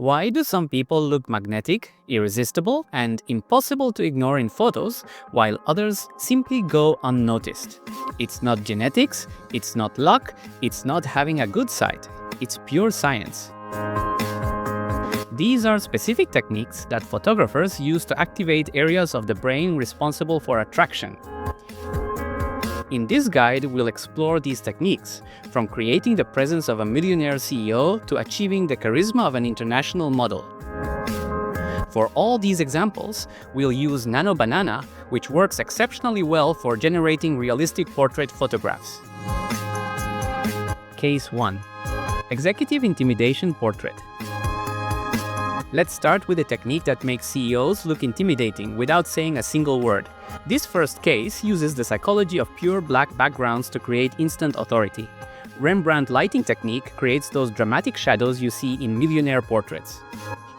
Why do some people look magnetic, irresistible, and impossible to ignore in photos, while others simply go unnoticed? It's not genetics, it's not luck, it's not having a good side. It's pure science. These are specific techniques that photographers use to activate areas of the brain responsible for attraction. In this guide, we'll explore these techniques, from creating the presence of a millionaire CEO to achieving the charisma of an international model. For all these examples, we'll use Nano Banana, which works exceptionally well for generating realistic portrait photographs. Case 1. Executive Intimidation Portrait. Let's start with a technique that makes CEOs look intimidating without saying a single word. This first case uses the psychology of pure black backgrounds to create instant authority. Rembrandt lighting technique creates those dramatic shadows you see in millionaire portraits.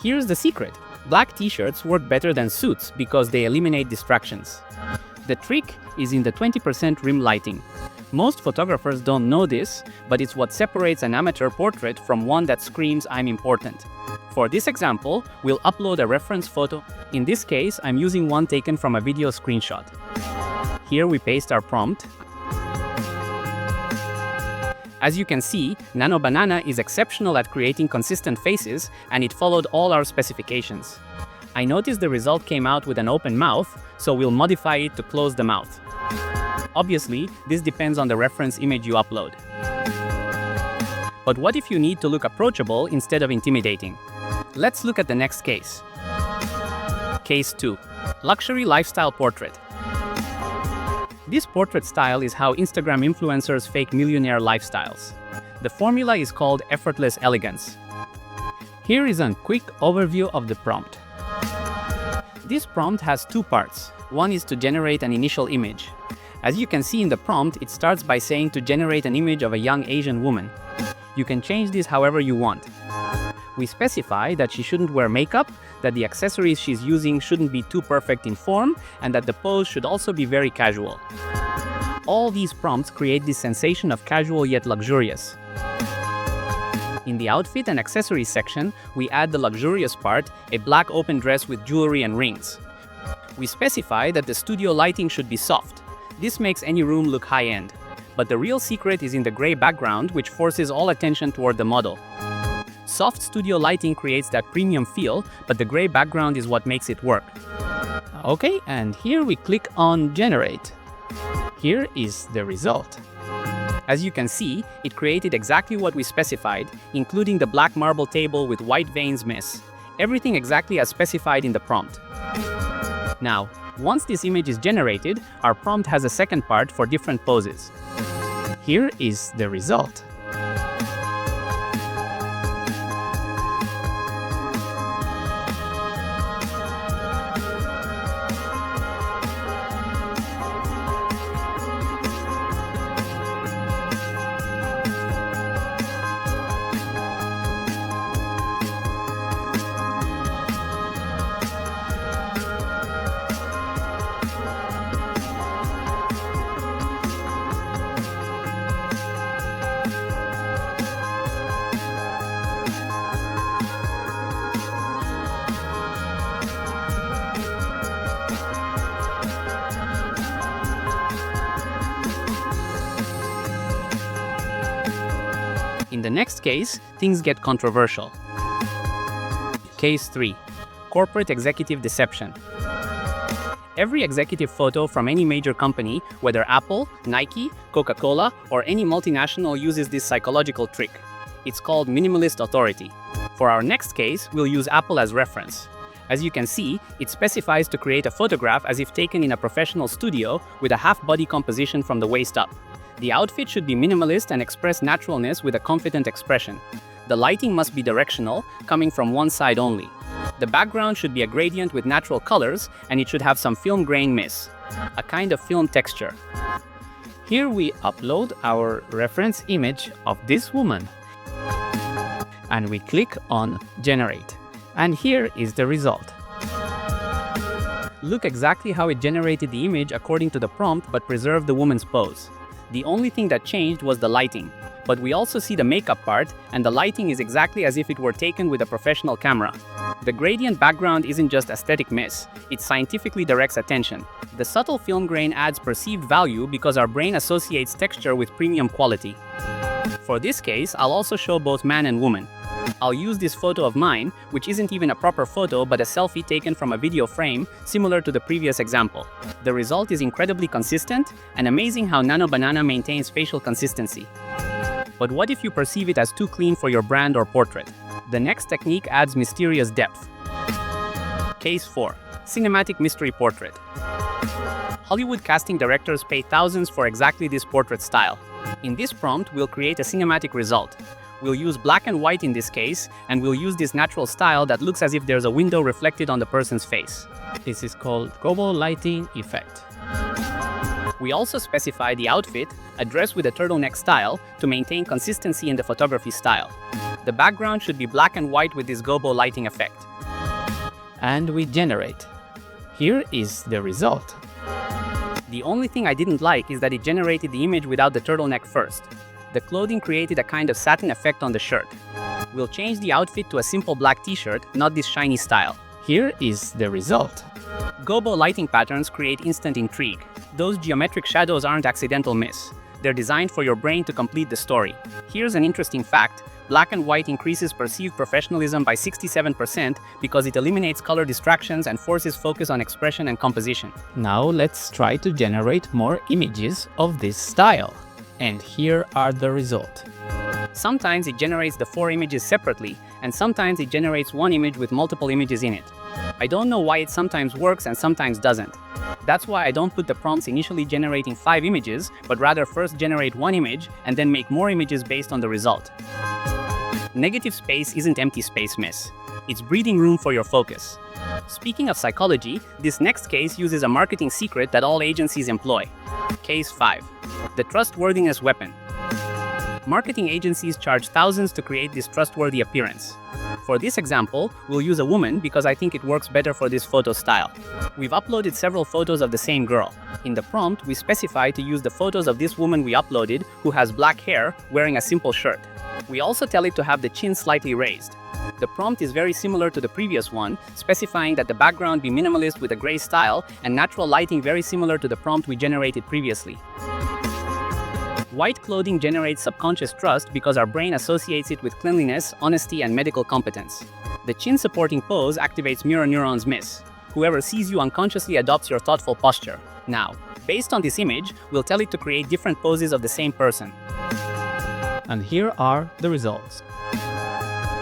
Here's the secret. Black t-shirts work better than suits because they eliminate distractions. The trick is in the 20% rim lighting. Most photographers don't know this, but it's what separates an amateur portrait from one that screams, "I'm important." For this example, we'll upload a reference photo. In this case, I'm using one taken from a video screenshot. Here we paste our prompt. As you can see, Nano Banana is exceptional at creating consistent faces, and it followed all our specifications. I noticed the result came out with an open mouth, so we'll modify it to close the mouth. Obviously, this depends on the reference image you upload. But what if you need to look approachable instead of intimidating? Let's look at the next case. Case 2. Luxury Lifestyle Portrait. This portrait style is how Instagram influencers fake millionaire lifestyles. The formula is called effortless elegance. Here is a quick overview of the prompt. This prompt has two parts. One is to generate an initial image. As you can see in the prompt, it starts by saying to generate an image of a young Asian woman. You can change this however you want. We specify that she shouldn't wear makeup, that the accessories she's using shouldn't be too perfect in form, and that the pose should also be very casual. All these prompts create this sensation of casual yet luxurious. In the outfit and accessories section, we add the luxurious part, a black open dress with jewelry and rings. We specify that the studio lighting should be soft. This makes any room look high-end. But the real secret is in the gray background, which forces all attention toward the model. Soft studio lighting creates that premium feel, but the gray background is what makes it work. Okay, and here we click on Generate. Here is the result. As you can see, it created exactly what we specified, including the black marble table with white veins miss. Everything exactly as specified in the prompt. Now, once this image is generated, our prompt has a second part for different poses. Here is the result. In the next case, things get controversial. Case 3. Corporate Executive Deception. Every executive photo from any major company, whether Apple, Nike, Coca-Cola, or any multinational, uses this psychological trick. It's called minimalist authority. For our next case, we'll use Apple as reference. As you can see, it specifies to create a photograph as if taken in a professional studio with a half-body composition from the waist up. The outfit should be minimalist and express naturalness with a confident expression. The lighting must be directional, coming from one side only. The background should be a gradient with natural colors, and it should have some film grain miss, a kind of film texture. Here we upload our reference image of this woman. And we click on Generate. And here is the result. Look exactly how it generated the image according to the prompt but preserved the woman's pose. The only thing that changed was the lighting. But we also see the makeup part, and the lighting is exactly as if it were taken with a professional camera. The gradient background isn't just aesthetic miss, it scientifically directs attention. The subtle film grain adds perceived value because our brain associates texture with premium quality. For this case, I'll also show both man and woman. I'll use this photo of mine, which isn't even a proper photo but a selfie taken from a video frame, similar to the previous example. The result is incredibly consistent, and amazing how Nano Banana maintains facial consistency. But what if you perceive it as too clean for your brand or portrait? The next technique adds mysterious depth. Case 4. Cinematic Mystery Portrait. Hollywood casting directors pay thousands for exactly this portrait style. In this prompt, we'll create a cinematic result. We'll use black and white in this case, and we'll use this natural style that looks as if there's a window reflected on the person's face. This is called gobo lighting effect. We also specify the outfit, a dress with a turtleneck style, to maintain consistency in the photography style. The background should be black and white with this gobo lighting effect. And we generate. Here is the result. The only thing I didn't like is that it generated the image without the turtleneck first. The clothing created a kind of satin effect on the shirt. We'll change the outfit to a simple black t-shirt, not this shiny style. Here is the result. Gobo lighting patterns create instant intrigue. Those geometric shadows aren't accidental miss. They're designed for your brain to complete the story. Here's an interesting fact. Black and white increases perceived professionalism by 67% because it eliminates color distractions and forces focus on expression and composition. Now let's try to generate more images of this style. And here are the result. Sometimes it generates the 4 images separately, and sometimes it generates one image with multiple images in it. I don't know why it sometimes works and sometimes doesn't. That's why I don't put the prompts initially generating 5 images, but rather first generate one image and then make more images based on the result. Negative space isn't empty space miss. It's breathing room for your focus. Speaking of psychology, this next case uses a marketing secret that all agencies employ. Case 5. The trustworthiness weapon. Marketing agencies charge thousands to create this trustworthy appearance. For this example, we'll use a woman because I think it works better for this photo style. We've uploaded several photos of the same girl. In the prompt, we specify to use the photos of this woman we uploaded who has black hair wearing a simple shirt. We also tell it to have the chin slightly raised. The prompt is very similar to the previous one, specifying that the background be minimalist with a gray style and natural lighting very similar to the prompt we generated previously. White clothing generates subconscious trust because our brain associates it with cleanliness, honesty, and medical competence. The chin-supporting pose activates mirror neurons miss. Whoever sees you unconsciously adopts your thoughtful posture. Now, based on this image, we'll tell it to create different poses of the same person. And here are the results.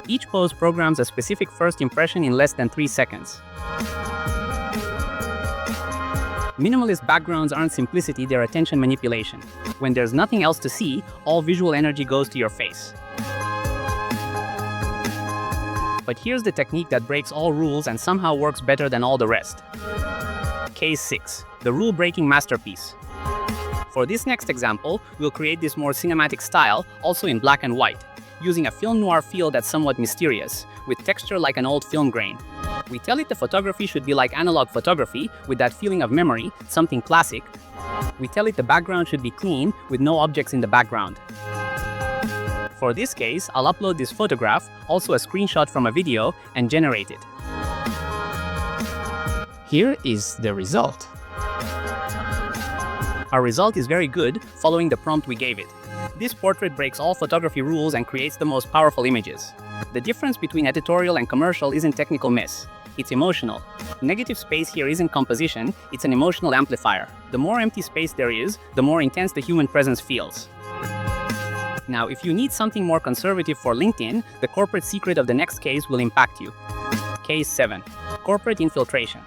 Each pose programs a specific first impression in less than 3 seconds. Minimalist backgrounds aren't simplicity, they're attention manipulation. When there's nothing else to see, all visual energy goes to your face. But here's the technique that breaks all rules and somehow works better than all the rest. Case 6. The rule-breaking masterpiece. For this next example, we'll create this more cinematic style, also in black and white, using a film noir feel that's somewhat mysterious, with texture like an old film grain. We tell it the photography should be like analog photography, with that feeling of memory, something classic. We tell it the background should be clean, with no objects in the background. For this case, I'll upload this photograph, also a screenshot from a video, and generate it. Here is the result. Our result is very good, following the prompt we gave it. This portrait breaks all photography rules and creates the most powerful images. The difference between editorial and commercial isn't technical miss. It's emotional. Negative space here isn't composition, it's an emotional amplifier. The more empty space there is, the more intense the human presence feels. Now, if you need something more conservative for LinkedIn, the corporate secret of the next case will impact you. Case 7. Corporate infiltration.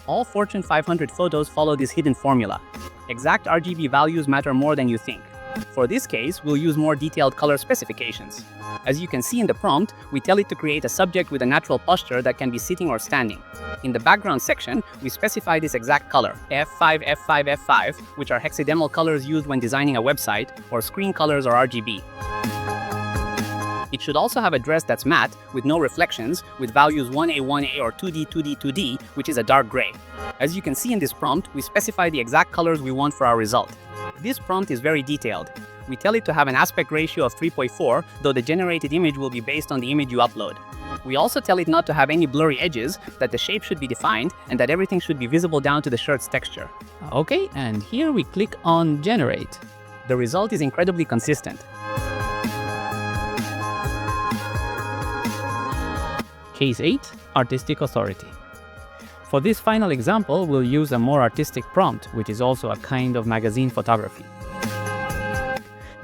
All Fortune 500 photos follow this hidden formula. Exact RGB values matter more than you think. For this case, we'll use more detailed color specifications. As you can see in the prompt, we tell it to create a subject with a natural posture that can be sitting or standing. In the background section, we specify this exact color, F5, F5, F5, which are hexadecimal colors used when designing a website, or screen colors or RGB. It should also have a dress that's matte, with no reflections, with values 1A, 1A or 2D, 2D, 2D, which is a dark gray. As you can see in this prompt, we specify the exact colors we want for our result. This prompt is very detailed. We tell it to have an aspect ratio of 3.4, though the generated image will be based on the image you upload. We also tell it not to have any blurry edges, that the shape should be defined, and that everything should be visible down to the shirt's texture. Okay, and here we click on Generate. The result is incredibly consistent. Case 8. Artistic Authority. For this final example, we'll use a more artistic prompt, which is also a kind of magazine photography.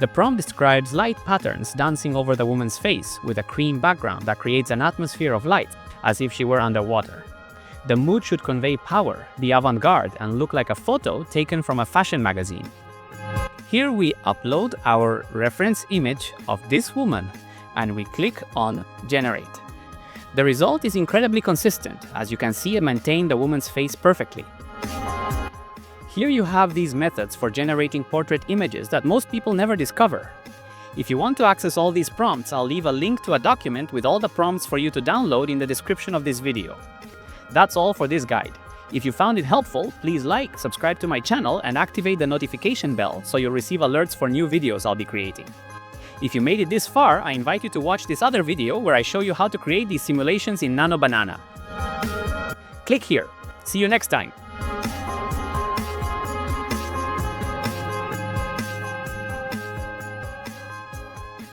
The prompt describes light patterns dancing over the woman's face with a cream background that creates an atmosphere of light, as if she were underwater. The mood should convey power, be avant-garde, and look like a photo taken from a fashion magazine. Here we upload our reference image of this woman, and we click on Generate. The result is incredibly consistent. As you can see, it maintained the woman's face perfectly. Here you have these methods for generating portrait images that most people never discover. If you want to access all these prompts, I'll leave a link to a document with all the prompts for you to download in the description of this video. That's all for this guide. If you found it helpful, please like, subscribe to my channel, and activate the notification bell so you'll receive alerts for new videos I'll be creating. If you made it this far, I invite you to watch this other video where I show you how to create these simulations in Nano Banana. Click here. See you next time.